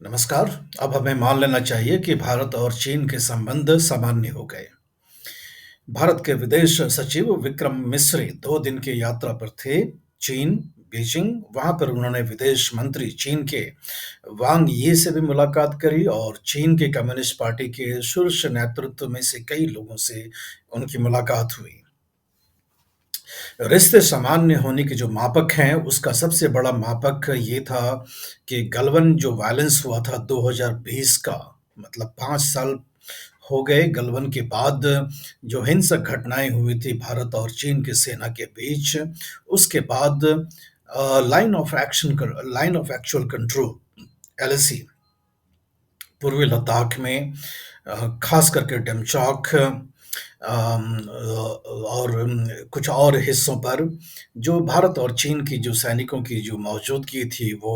नमस्कार। अब हमें मान लेना चाहिए कि भारत और चीन के संबंध सामान्य हो गए। भारत के विदेश सचिव विक्रम मिस्री 2 दिन की यात्रा पर थे। चीन, बीजिंग। वहां पर उन्होंने विदेश मंत्री चीन के वांग यी से भी मुलाकात करी और चीन की कम्युनिस्ट पार्टी के शीर्ष नेतृत्व में से कई लोगों से उनकी मुलाकात हुई। रिश्ते सामान्य होने के जो मापक हैं, उसका सबसे बड़ा मापक ये था कि गलवान जो वायलेंस हुआ था 2020 का, मतलब 5 साल हो गए गलवान के बाद जो हिंसक घटनाएं हुई थी भारत और चीन की सेना के बीच, उसके बाद line of actual control LAC पूर्वी लद्दाख में खास करके डेमचौक और कुछ और हिस्सों पर जो भारत और चीन की जो सैनिकों की जो मौजूदगी थी वो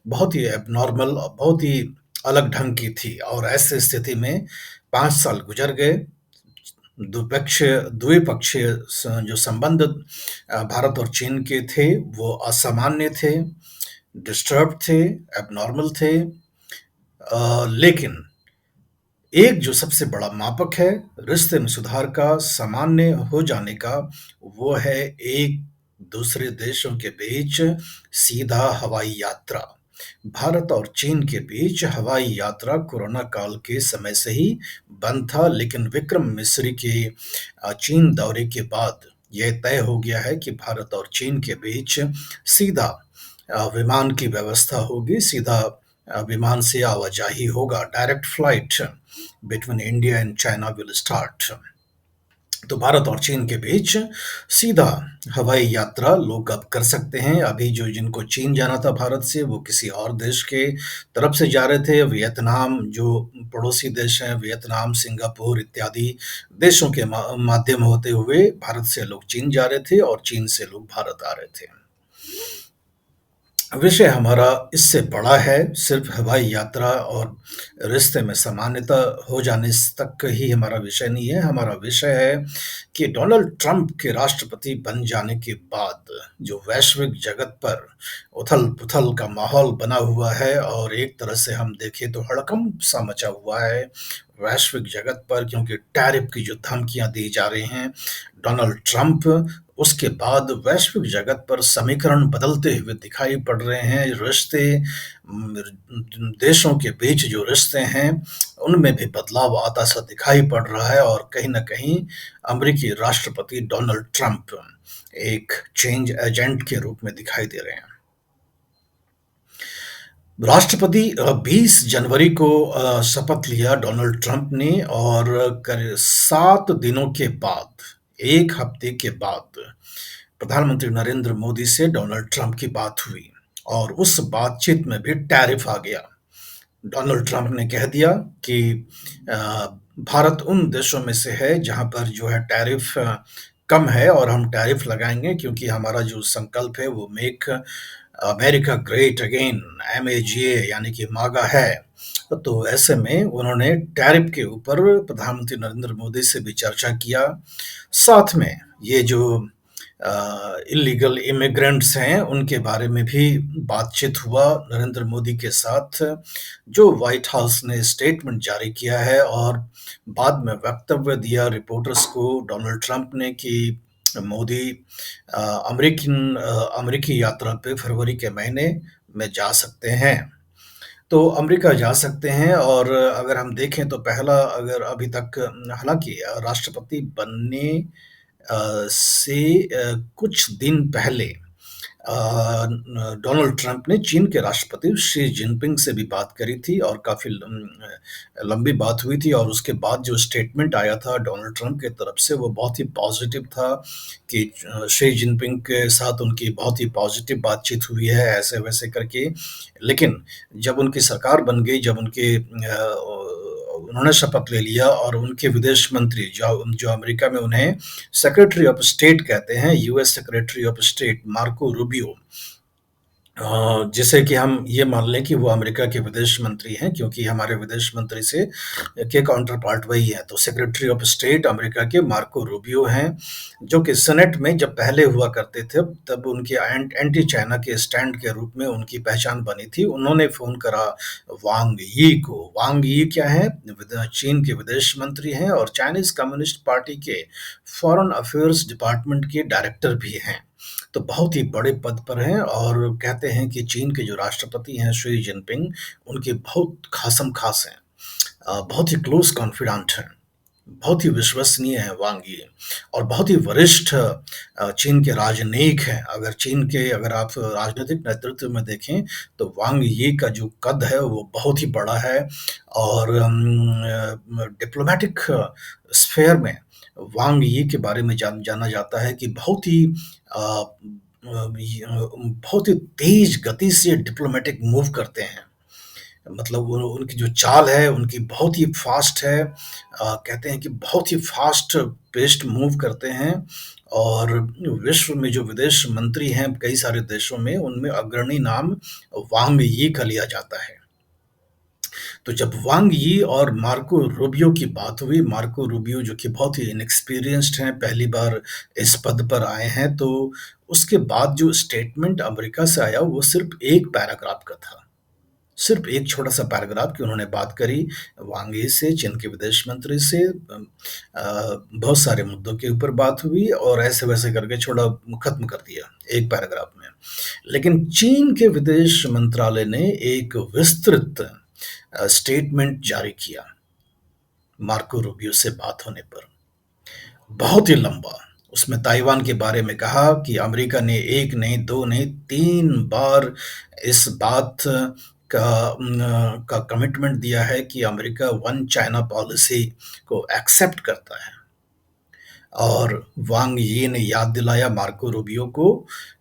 बहुत ही एबनॉर्मल और बहुत ही अलग ढंग की थी और ऐसी स्थिति में 5 साल गुजर गए। द्विपक्षीय जो संबंध भारत और चीन के थे वो असामान्य थे, डिस्टर्ब थे, एबनॉर्मल थे। लेकिन एक जो सबसे बड़ा मापक है रिश्ते में सुधार का, सामान्य हो जाने का, वो है एक दूसरे देशों के बीच सीधा हवाई यात्रा। भारत और चीन के बीच हवाई यात्रा कोरोना काल के समय से ही बंद था, लेकिन विक्रम मिस्री के चीन दौरे के बाद यह तय हो गया है कि भारत और चीन के बीच सीधा विमान की व्यवस्था होगी, सीधा विमान से आवाजाही होगा, direct flight between India and China will start. तो भारत और चीन के बीच सीधा हवाई यात्रा लोग अब कर सकते हैं। अभी जो जिनको चीन जाना था भारत से, वो किसी और देश के तरफ से जा रहे थे। वियतनाम जो पड़ोसी देश हैं, वियतनाम, सिंगापुर इत्यादि देशों के माध्यम होते हुए भारत से लोग चीन जा रहे थे और चीन से लोग भारत आ रहे थे। विषय हमारा इससे बड़ा है, सिर्फ हवाई यात्रा और रिश्ते में सामान्यता हो जाने तक ही हमारा विषय नहीं है। हमारा विषय है कि डोनाल्ड ट्रंप के राष्ट्रपति बन जाने के बाद जो वैश्विक जगत पर उथल-पुथल का माहौल बना हुआ है और एक तरह से हम देखें तो हड़कंप सा मचा हुआ है वैश्विक जगत पर, क्योंकि टैरिफ की जो धमकियां दी जा रही हैं डोनाल्ड ट्रंप, उसके बाद वैश्विक जगत पर समीकरण बदलते हुए दिखाई पड़ रहे हैं। रिश्ते देशों के बीच जो रिश्ते हैं उनमें भी बदलाव आता सा दिखाई पड़ रहा है और कहीं न कहीं अमेरिकी राष्ट्रपति डोनाल्ड ट्रंप एक चेंज एजेंट के रूप में दिखाई दे रहे हैं। राष्ट्रपति 20 जनवरी को शपथ लिया डोनाल्ड ट्रंप ने और 7 दिनों के बाद, 1 हफ्ते के बाद प्रधानमंत्री नरेंद्र मोदी से डोनाल्ड ट्रंप की बात हुई और उस बातचीत में भी टैरिफ आ गया। डोनाल्ड ट्रंप ने कह दिया कि अ, भारत उन देशों में से है जहां पर जो है टैरिफ कम है और हम टैरिफ लगाएंगे, क्योंकि हमारा जो संकल्प है वो मेक अमेरिका ग्रेट अगेन, एमएजीए यानी कि मागा है। तो ऐसे में उन्होंने टैरिफ के ऊपर प्रधानमंत्री नरेंद्र मोदी से भी चर्चा किया। साथ में ये जो इलीगल इमिग्रेंट्स हैं उनके बारे में भी बातचीत हुआ नरेंद्र मोदी के साथ, जो व्हाइट हाउस ने स्टेटमेंट जारी किया है और बाद में वक्तव्य दिया रिपोर्टर्स को डोनाल्ड ट्रंप ने कि मोदी अमेरिकी यात्रा पे फरवरी के महीने में जा सकते हैं। तो अमेरिका जा सकते हैं और अगर हम देखें तो पहला, अगर अभी तक हालाँकि राष्ट्रपति बनने से कुछ दिन पहले डोनाल्ड ट्रंप ने चीन के राष्ट्रपति शी जिनपिंग से भी बात करी थी और काफ़ी लंबी बात हुई थी और उसके बाद जो स्टेटमेंट आया था डोनाल्ड ट्रंप की तरफ से वो बहुत ही पॉजिटिव था कि शी जिनपिंग के साथ उनकी बहुत ही पॉजिटिव बातचीत हुई है, ऐसे-वैसे करके। लेकिन जब उनकी सरकार बन गई, जब उन्होंने शपथ ले लिया और उनके विदेश मंत्री जो जो अमेरिका में उन्हें सेक्रेटरी ऑफ स्टेट कहते हैं, US secretary of state Marco Rubio, जैसे कि हम ये मान लें कि वो अमेरिका के विदेश मंत्री हैं क्योंकि हमारे विदेश मंत्री से के काउंटर पार्ट वही है। तो सेक्रेटरी ऑफ स्टेट अमेरिका के मार्को रूबियो हैं, जो कि सेनेट में जब पहले हुआ करते थे, तब उनके एंटी चाइना के स्टैंड के रूप में उनकी पहचान बनी थी। उन्होंने फ़ोन करा वांग यी को। वांग यी क्या हैं? चीन के विदेश मंत्री हैं और चाइनीज़ कम्युनिस्ट पार्टी के फॉरेन अफेयर्स डिपार्टमेंट के डायरेक्टर भी हैं। तो बहुत ही बड़े पद पर हैं और कहते हैं कि चीन के जो राष्ट्रपति हैं शी जिनपिंग, उनके बहुत ख़ासम-ख़ास हैं। बहुत ही क्लोज़ कॉन्फिडेंट हैं, बहुत ही विश्वसनीय हैं वांग यी और बहुत ही वरिष्ठ चीन के राजनयिक हैं। अगर आप राजनीतिक नेतृत्व में देखें, तो वांग यी का जो कद है वो बहुत ही बड़ा है और डिप्लोमैटिक स्फीयर में वांग यी के बारे में जाना जाता है कि अ, बहुत ही तेज़ गति से डिप्लोमैटिक मूव करते हैं। मतलब वो उनकी जो चाल है, उनकी बहुत ही फ़ास्ट है। कहते हैं कि बहुत ही फ़ास्ट पेस्ड मूव करते हैं और विश्व में जो विदेश मंत्री हैं कई सारे देशों में, उनमें अग्रणी नाम वांग यी का लिया जाता है। तो जब वांग यी और मार्को रूबियो की बात हुई, मार्को रूबियो जो कि बहुत ही इनएक्सपीरियंस्ड हैं, पहली बार इस पद पर आए हैं, तो उसके बाद जो स्टेटमेंट अमेरिका से आया, वो सिर्फ़ 1 पैराग्राफ का था। सिर्फ़ एक छोटा-सा पैराग्राफ कि उन्होंने बात करी वांग यी से, चीन के विदेश मंत्री से बहुत सारे मुद्दों के ऊपर बात हुई और ऐसे-वैसे करके छोड़ा खत्म कर दिया, एक पैराग्राफ में। लेकिन चीन के विदेश मंत्रालय ने एक विस्तृत स्टेटमेंट जारी किया, मार्को रूबियो से बात होने पर। बहुत ही लंबा। उसमें ताइवान के बारे में कहा कि अमेरिका ने 1 नहीं, 2 नहीं, 3 बार इस बात का कमिटमेंट दिया है कि अमेरिका वन चाइना पॉलिसी को एक्सेप्ट करता है। और वांग यी ने याद दिलाया मार्को रूबियो को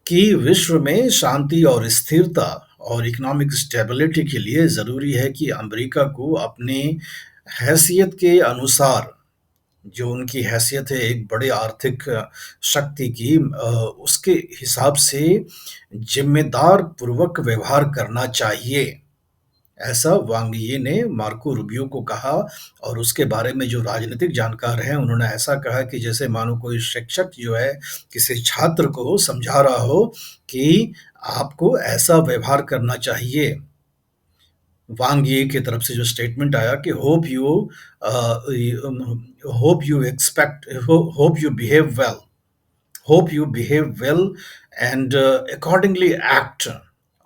कि विश्व में शांति और स्थिरता और इकोनॉमिक स्टेबिलिटी के लिए ज़रूरी है कि अमेरिका को अपनी हैसियत के अनुसार, जो उनकी हैसियत है एक बड़े आर्थिक शक्ति की, उसके हिसाब से ज़िम्मेदार पूर्वक व्यवहार करना चाहिए। ऐसा वांग यी ने मार्को रूबियो को कहा और उसके बारे में जो राजनीतिक जानकार हैं, उन्होंने ऐसा कहा कि जैसे मानो कोई शिक्षक जो है, किसी छात्र को समझा रहा हो कि आपको ऐसा व्यवहार करना चाहिए। वांग यी की तरफ से जो स्टेटमेंट आया कि hope you behave well, and accordingly act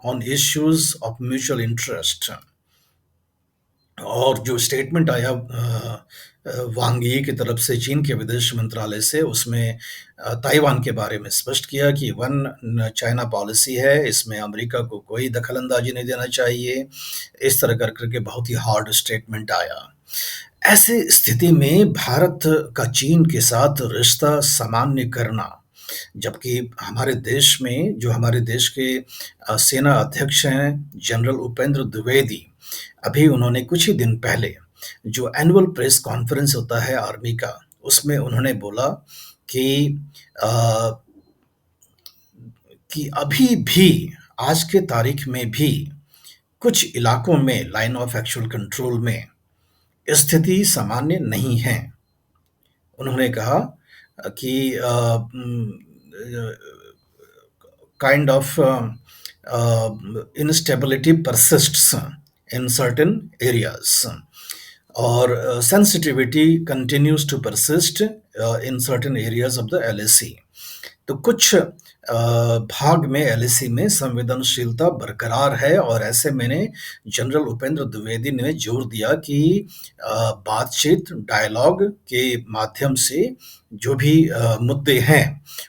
on issues of mutual interest. और जो स्टेटमेंट आया वांग यी की तरफ से चीन के विदेश मंत्रालय से, उसमें ताइवान के बारे में स्पष्ट किया कि वन चाइना पॉलिसी है, इसमें अमेरिका को कोई दखल-अंदाज़ी नहीं देना चाहिए। इस तरह कर कर के बहुत ही हार्ड स्टेटमेंट आया। ऐसी स्थिति में भारत का चीन के साथ रिश्ता सामान्य करना, जबकि हमारे देश के सेना अध्यक्ष हैं जनरल उपेंद्र द्विवेदी, अभी उन्होंने कुछ ही दिन पहले जो एनुअल प्रेस कॉन्फ्रेंस होता है आर्मी का, उसमें उन्होंने बोला कि अ, कि अभी भी आज के तारीख में भी कुछ इलाकों में लाइन ऑफ एक्चुअल कंट्रोल में स्थिति सामान्य नहीं है। उन्होंने कहा कि kind of instability persists in certain areas, or sensitivity continues to persist in certain areas of the LAC. तो कुछ भाग में एलएसी में संवेदनशीलता बरकरार है और ऐसे में जनरल उपेंद्र द्विवेदी ने जोर दिया कि बातचीत, डायलॉग के माध्यम से जो भी मुद्दे हैं,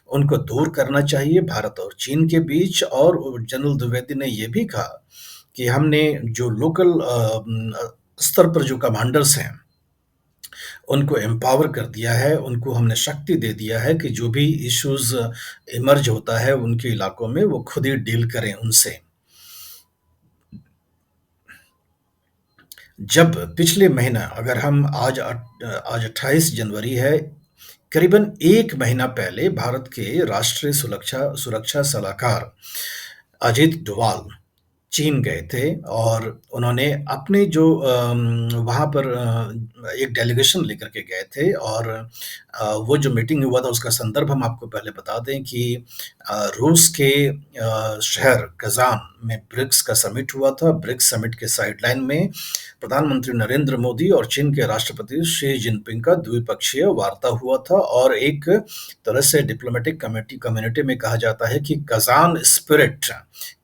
उनको दूर करना चाहिए भारत और चीन के बीच। और जनरल द्विवेदी ने ये भी कहा कि हमने जो लोकल स्तर पर जो कमांडर्स हैं, उनको एम्पावर कर दिया है, उनको हमने शक्ति दे दिया है कि जो भी इश्यूज़ इमर्ज होता है उनके इलाकों में, वो खुद ही डील करें उनसे। जब पिछले महीना, अगर हम आज 28 जनवरी है, करीबन 1 महीना पहले भारत के राष्ट्रीय सुरक्षा सुरक्षा सलाहकार अजित डोभाल चीन गए थे और उन्होंने अपने जो वहाँ पर एक डेलीगेशन लेकर के गए थे और वो जो मीटिंग हुआ था उसका संदर्भ हम आपको पहले बता दें कि रूस के शहर कज़ान में ब्रिक्स का समिट हुआ था। ब्रिक्स समिट के साइडलाइन में प्रधानमंत्री नरेंद्र मोदी और चीन के राष्ट्रपति शी जिनपिंग का द्विपक्षीय वार्ता हुआ था और एक तरह से डिप्लोमेटिक कम्युनिटी में कहा जाता है कि कज़ान स्पिरिट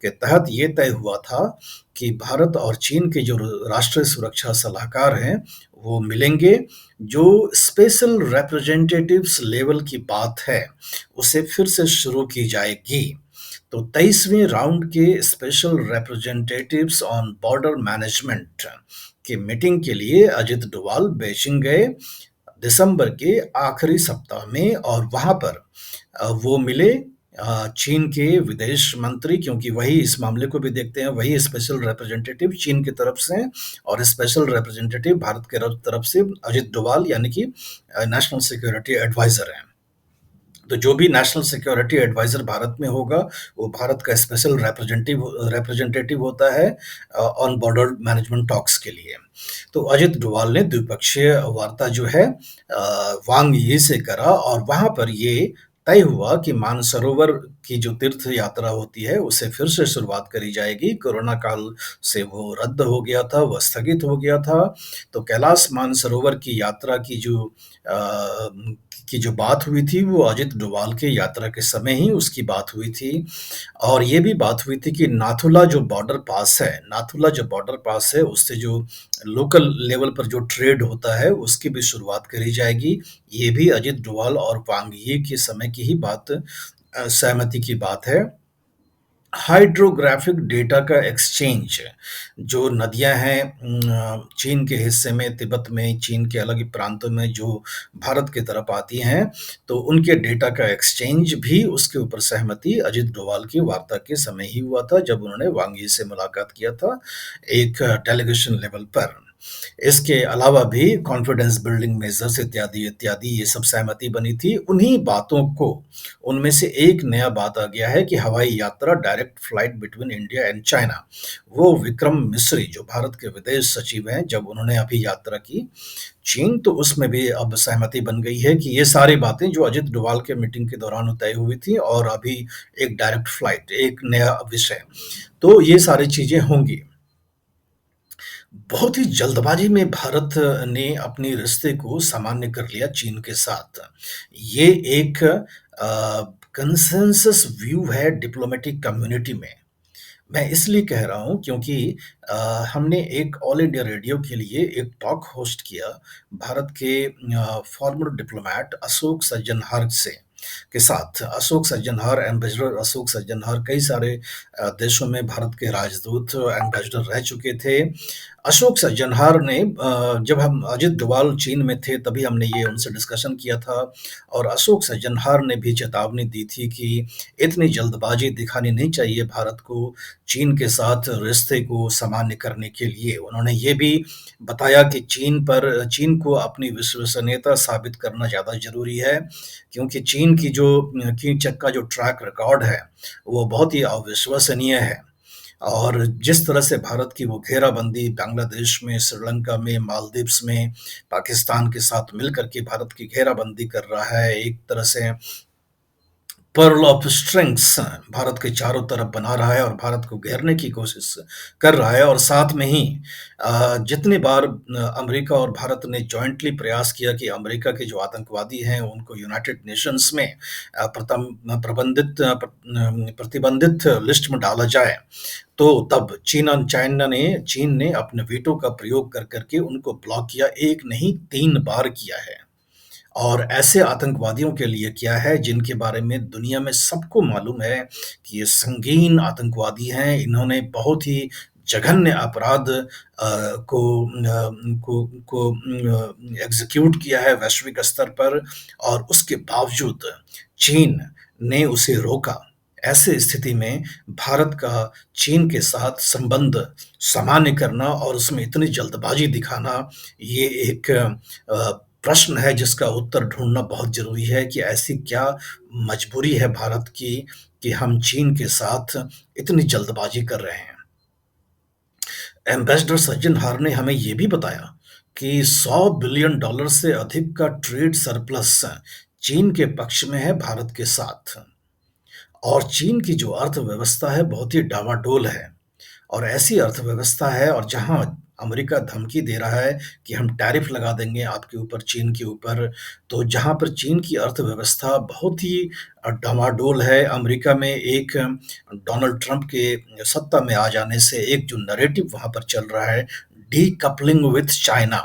के तहत ये तय हुआ था कि भारत और चीन के जो राष्ट्रीय सुरक्षा सलाहकार हैं, वो मिलेंगे। जो स्पेशल रिप्रेजेंटेटिव्स लेवल की बात है, उसे फिर से शुरू की जाएगी। तो 23वें राउंड के special representatives on border management की मीटिंग के लिए अजित डोभाल बीजिंग गए दिसंबर के आखिरी सप्ताह में और वहाँ पर वो मिले चीन के विदेश मंत्री, क्योंकि वही इस मामले को भी देखते हैं, वही स्पेशल रिप्रेजेंटेटिव चीन की तरफ से और स्पेशल रिप्रेजेंटेटिव भारत के तरफ से अजित डोभाल यानी कि नेशनल सिक्योरिटी एडवाइजर हैं। तो जो भी नेशनल सिक्योरिटी एडवाइजर भारत में होगा, वो भारत का स्पेशल रिप्रेजेंटेटिव होता है ऑन बॉर्डर मैनेजमेंट टॉक्स के लिए। तो अजित डोभाल ने द्विपक्षीय वार्ता जो है वांग यी से करा और वहां पर ये तय हुआ कि मानसरोवर की जो तीर्थ यात्रा होती है उसे फिर से शुरुआत करी जाएगी। कोरोना काल से वो रद्द हो गया था, वह स्थगित हो गया था। तो कैलाश मानसरोवर की यात्रा की जो बात हुई थी वो अजित डोभाल के यात्रा के समय ही उसकी बात हुई थी और ये भी बात हुई थी कि नाथुला जो बॉर्डर पास है उससे जो लोकल लेवल पर जो ट्रेड होता है उसकी भी शुरुआत करी जाएगी। ये भी अजित डोभाल और वांग यी के समय की ही बात सहमति की बात है। हाइड्रोग्राफिक डेटा का एक्सचेंज, जो नदियां हैं चीन के हिस्से में, तिब्बत में, चीन के अलग प्रांतों में जो भारत की तरफ आती हैं, तो उनके डेटा का एक्सचेंज भी उसके ऊपर सहमति अजित डोभाल की वार्ता के समय ही हुआ था जब उन्होंने वांग यी से मुलाकात किया था एक डेलीगेशन लेवल पर। इसके अलावा भी कॉन्फिडेंस बिल्डिंग मेजर्स इत्यादि इत्यादि ये सब सहमति बनी थी। उन्हीं बातों को उनमें से एक नया बात आ गया है कि हवाई यात्रा, direct flight between India and China. वो विक्रम मिस्री जो भारत के विदेश सचिव हैं, जब उन्होंने अभी यात्रा की चीन, तो उसमें भी अब सहमति बन गई है कि ये सारी बातें जो अजित डोभाल के मीटिंग के दौरान तय हुई थी और अभी एक डायरेक्ट फ्लाइट, एक नया विषय, तो ये सारी चीजें होंगी। बहुत ही जल्दबाजी में भारत ने अपने रिश्ते को सामान्य कर लिया चीन के साथ। ये एक कंसेंसस व्यू है डिप्लोमेटिक कम्युनिटी में। मैं इसलिए कह रहा हूँ क्योंकि हमने एक ऑल इंडिया रेडियो के लिए एक टॉक होस्ट किया भारत के फॉर्मर डिप्लोमेट अशोक सज्जनहार के साथ। अशोक सज्जनहार, एम्बेसडर अशोक सज्जनहार कई सारे देशों में भारत के राजदूत, एम्बेसडर रह चुके थे। अशोक सज्जनहार ने जब हम अजित डोभाल चीन में थे तभी हमने ये उनसे डिस्कशन किया था और अशोक सज्जनहार ने भी चेतावनी दी थी कि इतनी जल्दबाजी दिखानी नहीं चाहिए भारत को चीन के साथ रिश्ते को सामान्य करने के लिए। उन्होंने ये भी बताया कि चीन को अपनी विश्वसनीयता साबित करना ज़्यादा ज़रूरी है, क्योंकि चीन का जो ट्रैक रिकॉर्ड है, वो बहुत ही अविश्वसनीय है। और जिस तरह से भारत की वो घेराबंदी बांग्लादेश में, श्रीलंका में, मालदीव्स में, पाकिस्तान के साथ मिलकर के भारत की घेराबंदी कर रहा है, एक तरह से पर्ल ऑफ स्ट्रिंग्स भारत के चारों तरफ बना रहा है और भारत को घेरने की कोशिश कर रहा है। और साथ में ही जितनी बार अमेरिका और भारत ने जॉइंटली प्रयास किया कि अमेरिका के जो आतंकवादी हैं उनको यूनाइटेड नेशंस में प्रतिबंधित लिस्ट में डाला जाए, तो तब चीन ने अपने वीटो का प्रयोग कर करके उनको ब्लॉक किया। एक नहीं 3 बार किया है। और ऐसे आतंकवादियों के लिए क्या है जिनके बारे में दुनिया में सबको मालूम है कि ये संगीन आतंकवादी हैं, इन्होंने बहुत ही जघन्य अपराध को एग्जीक्यूट किया है वैश्विक स्तर पर, और उसके बावजूद चीन ने उसे रोका। ऐसे स्थिति में भारत का चीन के साथ संबंध सामान्य करना और उसमें इतनी जल्दबाजी दिखाना, ये एक प्रश्न है जिसका उत्तर ढूँढना बहुत ज़रूरी है कि ऐसी क्या मजबूरी है भारत की कि हम चीन के साथ इतनी जल्दबाज़ी कर रहे हैं। एम्बेसडर सज्जनहार ने हमें ये भी बताया कि $100 बिलियन से अधिक का ट्रेड सरप्लस चीन के पक्ष में है भारत के साथ। और चीन की जो अर्थव्यवस्था है बहुत ही डावाडोल है। और ऐसी अर्थव्यवस्था है और जहाँ अमेरिका धमकी दे रहा है कि हम टैरिफ लगा देंगे आपके ऊपर, चीन के ऊपर, तो जहाँ पर चीन की अर्थव्यवस्था बहुत ही डावाडोल है। अमेरिका में एक डोनाल्ड ट्रंप के सत्ता में आ जाने से एक जो नैरेटिव वहाँ पर चल रहा है, decoupling with China.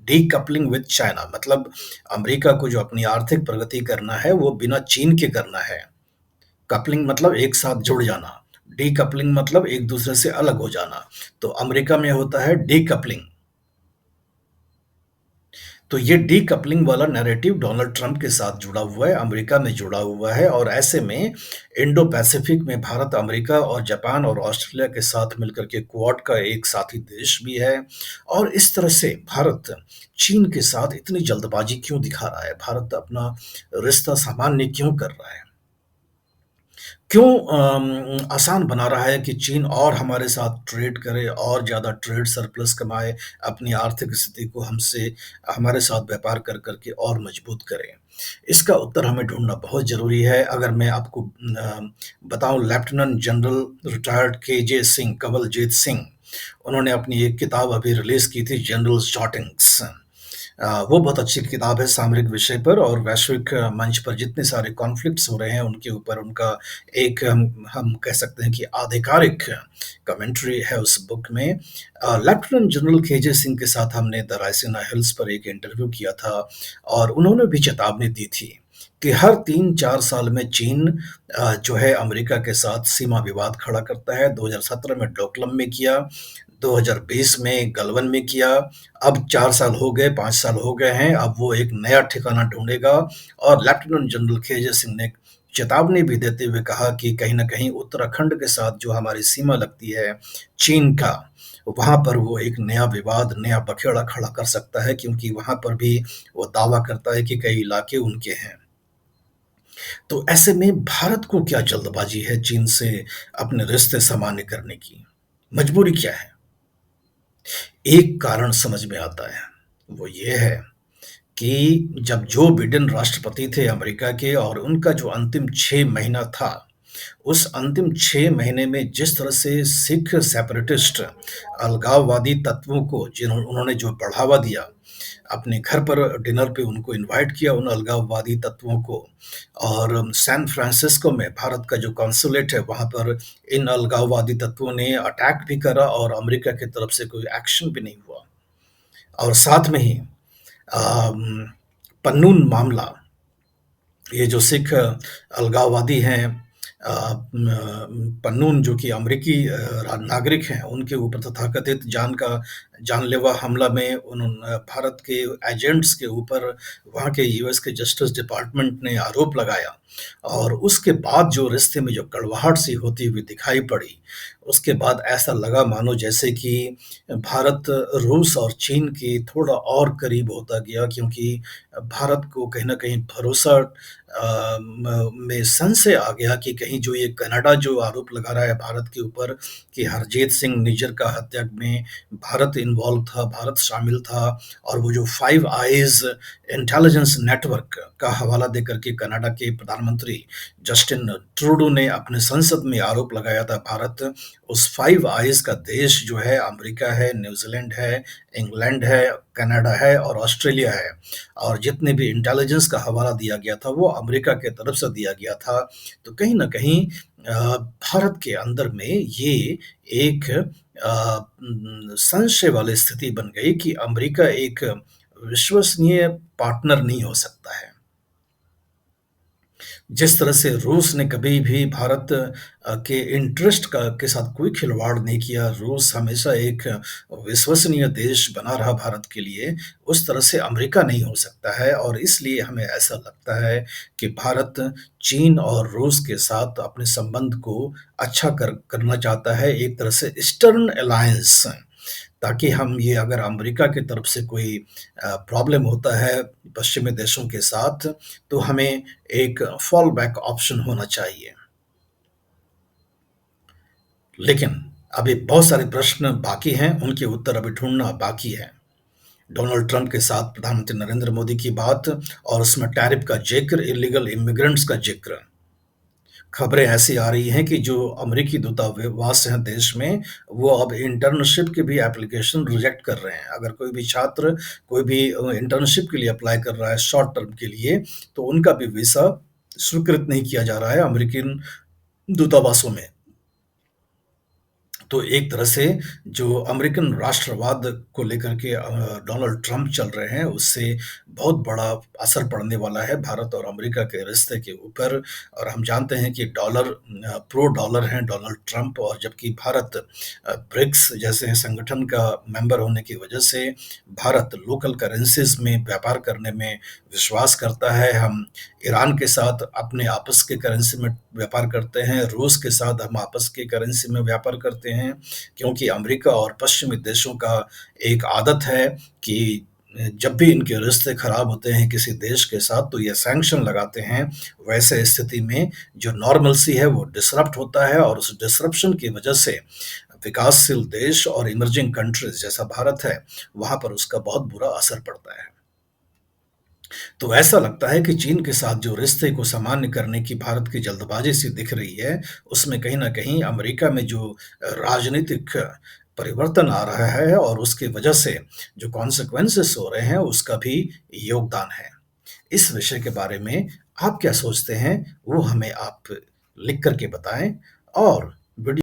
Decoupling with China मतलब अमेरिका को जो अपनी आर्थिक प्रगति करना है, वो बिना चीन के करना है। कपलिंग मतलब एक साथ जुड़ जाना, डीकपलिंग मतलब एक दूसरे से अलग हो जाना। तो अमेरिका में होता है डीकपलिंग। तो ये डीकपलिंग वाला नैरेटिव डोनाल्ड ट्रंप के साथ जुड़ा हुआ है, अमेरिका में जुड़ा हुआ है और ऐसे में इंडो पैसिफिक में भारत, अमेरिका और जापान और ऑस्ट्रेलिया के साथ मिलकर के क्वाड का एक साथी देश भी है। और इस तरह से भारत चीन के साथ इतनी जल्दबाजी क्यों दिखा रहा है? भारत अपना रिश्ता सामान्य क्यों कर रहा है? क्यों आसान बना रहा है कि चीन और हमारे साथ ट्रेड करे और ज़्यादा ट्रेड सरप्लस कमाए, अपनी आर्थिक स्थिति को हमसे हमारे साथ व्यापार कर कर के और मजबूत करे? इसका उत्तर हमें ढूँढना बहुत ज़रूरी है। अगर मैं आपको बताऊँ, lieutenant general retired K J Singh, Kanwaljit Singh, उन्होंने अपनी एक किताब अभी रिलीज़ की थी, जनरल्स जॉटिंग्स। वो बहुत अच्छी किताब है सामरिक विषय पर और वैश्विक मंच पर जितने सारे कॉन्फ्लिक्ट्स हो रहे हैं उनके ऊपर उनका एक हम कह सकते हैं कि आधिकारिक कमेंट्री है उस बुक में। लेफ्टिनेंट जनरल केजे सिंह के साथ हमने द रायसीना हिल्स पर एक इंटरव्यू किया था और उन्होंने भी चेतावनी दी थी कि हर 3-4 साल में चीन जो है अमेरिका के साथ सीमा विवाद खड़ा करता है। 2017 में डोकलम में किया, 2020 में गलवान में किया, अब 4 साल हो गए, 5 साल हो गए हैं, अब वो एक नया ठिकाना ढूँढेगा। और लेफ्टिनेंट जनरल केजे सिंह ने चेतावनी भी देते हुए कहा कि कहीं न कहीं उत्तराखंड के साथ जो हमारी सीमा लगती है चीन का, वहाँ पर वो एक नया विवाद, नया बखेड़ा खड़ा कर सकता है क्योंकि वहाँ पर भी वो दावा करता है कि कई इलाके उनके हैं। तो ऐसे में भारत को क्या जल्दबाजी है चीन से अपने रिश्ते सामान्य करने की? मजबूरी क्या है? एक कारण समझ में आता है, वो ये है कि जब जो बिडेन राष्ट्रपति थे अमेरिका के और उनका जो अंतिम 6 महीना था, उस अंतिम 6 महीने में जिस तरह से सिख सेपरेटिस्ट अलगाववादी तत्वों को उन्होंने जो बढ़ावा दिया, अपने घर पर डिनर पे उनको इनवाइट किया उन अलगाववादी तत्वों को। और सैन फ्रांसिस्को में भारत का जो कॉन्सुलेट है, वहाँ पर इन अलगाववादी तत्वों ने अटैक भी करा और अमेरिका की तरफ से कोई एक्शन भी नहीं हुआ। और साथ में ही अम, पन्नून मामला, ये जो सिख अलगाववादी हैं, पन्नून जो कि अमेरिकी नागरिक हैं, उनके ऊपर तथाकथित जानलेवा हमला में भारत के एजेंट्स के ऊपर वहाँ के यूएस के जस्टिस डिपार्टमेंट ने आरोप लगाया। और उसके बाद जो रिश्ते में जो कड़वाहट सी होती हुई दिखाई पड़ी, उसके बाद ऐसा लगा मानो जैसे कि भारत रूस और चीन के थोड़ा और करीब होता गया क्योंकि भारत को कहीं न कहीं भरोसा में संशय आ गया कि कहीं जो ये कनाडा जो आरोप लगा रहा है भारत के ऊपर कि हरजीत सिंह निज्जर का हत्या में भारत इन्वॉल्व था, भारत शामिल था। और वो जो फाइव आइज़ इंटेलिजेंस नेटवर्क का हवाला देकर के कनाडा के प्रधानमंत्री जस्टिन ट्रूडो ने अपने संसद में आरोप लगाया था, भारत उस फाइव आइज़ का देश जो है अमेरिका है, न्यूज़ीलैंड है, इंग्लैंड है, कनाडा है और ऑस्ट्रेलिया है। और जितने भी इंटेलिजेंस का हवाला दिया गया था वो अमेरिका के तरफ से दिया गया था। तो कहीं न कहीं भारत के अंदर में ये एक संशय वाली स्थिति बन गई कि अमेरिका एक विश्वसनीय पार्टनर नहीं हो सकता है। जिस तरह से रूस ने कभी भी भारत के इंटरेस्ट का के साथ कोई खिलवाड़ नहीं किया, रूस हमेशा एक विश्वसनीय देश बना रहा भारत के लिए, उस तरह से अमेरिका नहीं हो सकता है। और इसलिए हमें ऐसा लगता है कि भारत चीन और रूस के साथ अपने संबंध को अच्छा करना चाहता है, एक तरह से ईस्टर्न अलायंस, ताकि हम ये अगर अमेरिका की तरफ से कोई प्रॉब्लम होता है पश्चिमी देशों के साथ, तो हमें एक फॉल बैक ऑप्शन होना चाहिए। लेकिन अभी बहुत सारे प्रश्न बाकी हैं, उनके उत्तर अभी ढूँढना बाकी है। डोनाल्ड ट्रंप के साथ प्रधानमंत्री नरेंद्र मोदी की बात और उसमें टैरिफ का ज़िक्र, इल्लीगल इमिग्रेंट्स का ज़िक्र। खबरें ऐसी आ रही हैं कि जो अमेरिकी दूतावास हैं देश में, वो अब इंटर्नशिप की भी एप्लीकेशन रिजेक्ट कर रहे हैं। अगर कोई भी छात्र कोई भी इंटर्नशिप के लिए अप्लाई कर रहा है शॉर्ट टर्म के लिए, तो उनका भी वीज़ा स्वीकृत नहीं किया जा रहा है अमेरिकन दूतावासों में। तो एक तरह से जो अमेरिकन राष्ट्रवाद को लेकर के डोनाल्ड ट्रंप चल रहे हैं, उससे बहुत बड़ा असर पड़ने वाला है भारत और अमेरिका के रिश्ते के ऊपर। और हम जानते हैं कि प्रो डॉलर हैं डोनाल्ड ट्रंप, और जबकि भारत ब्रिक्स जैसे संगठन का मेंबर होने की वजह से भारत लोकल करेंसीज़ में व्यापार करने में विश्वास करता है। हम ईरान के साथ अपने आपस के करेंसी में व्यापार करते हैं, रूस के साथ हम आपस की करेंसी में व्यापार करते हैं, क्योंकि अमेरिका और पश्चिमी देशों का एक आदत है कि जब भी इनके रिश्ते खराब होते हैं किसी देश के साथ, तो ये सैंक्शन लगाते हैं। वैसे स्थिति में जो नॉर्मल्सी है वो डिसरप्ट होता है, और उस डिसरप्शन की वजह से विकासशील देश और इमर्जिंग कंट्रीज जैसा भारत है, वहाँ पर उसका बहुत बुरा असर पड़ता है। तो ऐसा लगता है कि चीन के साथ जो रिश्ते को सामान्य करने की भारत की जल्दबाजी सी दिख रही है, उसमें कहीं न कहीं अमेरिका में जो राजनीतिक परिवर्तन आ रहा है और उसकी वजह से जो कॉन्सेक्वेंसेस हो रहे हैं, उसका भी योगदान है। इस विषय के बारे में आप क्या सोचते हैं, वो हमें आप लिख कर के बताएँ, और वीडियो